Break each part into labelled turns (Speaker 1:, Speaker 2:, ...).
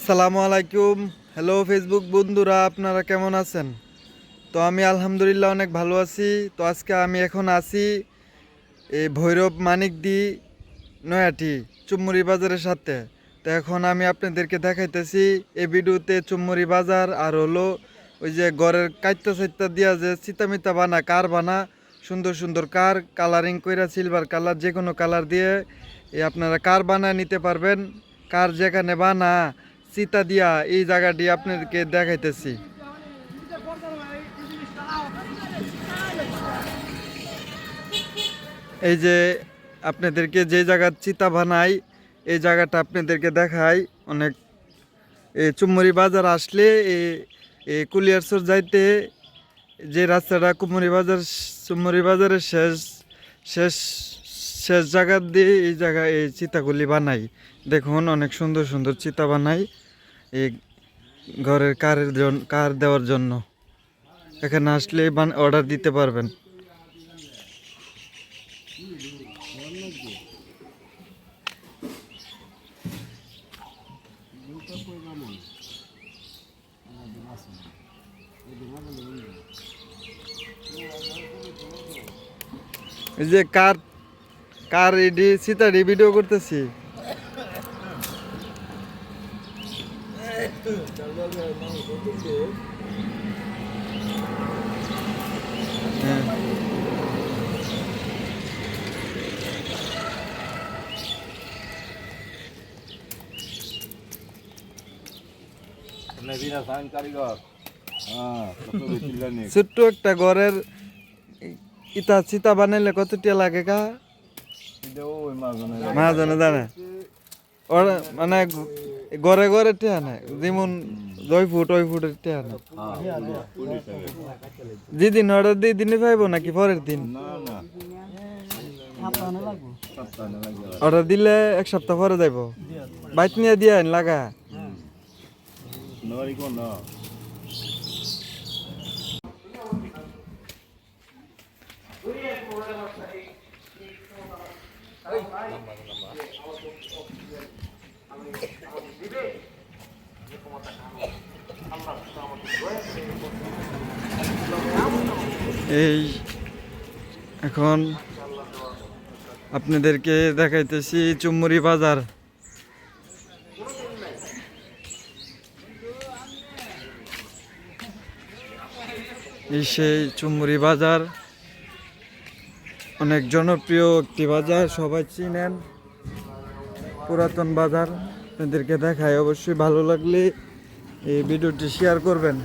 Speaker 1: সালামু আলাইকুম। Hello Facebook বন্ধুরা, আপনারা কেমন আছেন? তো আমি আলহামদুলিল্লাহ অনেক ভালো আছি। তো আজকে আমি এখন আছি এই ভৈরব মানিকদি নয়াটি চুম্মুরি বাজারের সাথে। তো এখন আমি আপনাদেরকে দেখাইতেছি এই ভিডিওতে চুম্মুরি বাজার আর হলো ওই যে ঘরের কাইত্তা সাইত্তা দিয়া যে চিতামিতা বানা কার বানা সুন্দর সুন্দর কার কালারিং কইরা সিলভার কালার যে কোনো কালার দিয়ে আপনারা কার বানায় নিতে পারবেন। কার যেখানে বানা চিতা দিয়া এই জায়গাটি আপনাদেরকে দেখাইতেছি। এই যে আপনাদেরকে যে জায়গার চিতা বানাই এই জায়গাটা আপনাদেরকে দেখাই। অনেক চুম্মুরি বাজার আসলে এই কুলিয়ারচর যাইতে যে রাস্তাটা চুম্মুরি বাজারের শেষ শেষ শেষ জায়গা দিয়ে এই জায়গায় এই চিতাগুলি বানাই। দেখুন অনেক সুন্দর সুন্দর চিতা বানাই এই ঘরের কার দেওয়ার জন্য। এখানে আসলে অর্ডার দিতে পারবেন। এই যে কার এডি সিতারি ভিডিও করতেছি। ছোট্ট একটা ঘরের ইটা চিতা বানাইলে কত টিয়া লাগে কা মাহাজনে জানে। ওরা মানে ঘরে ঘরে টিয়া নেয়, যেমন 2 ফুট ওই ফুটের টিয়া নেয়। যেদিন অর্ডার দিয়ে দিনে পাইব নাকি পরের দিন? অর্ডার দিলে 1 সপ্তাহ পরে যাইব। বাইক নিয়ে দিয়ে লাগা এই এখন আপনাদেরকে দেখাইতেছি চুম্মুরি বাজার। এই সেই চুম্মুরি বাজার অনেক জনপ্রিয় একটি বাজার, সবাই চিনেন, পুরাতন বাজার। আপনাদেরকে দেখায়, অবশ্যই ভালো লাগলে এই ভিডিওটি শেয়ার করবেন।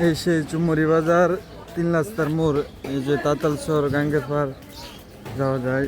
Speaker 1: এই সেই চুম্মুরি বাজার, 3 রাস্তার মোড়। এই যে তাতালচর গাঙ্গের পার যাওয়া যায়।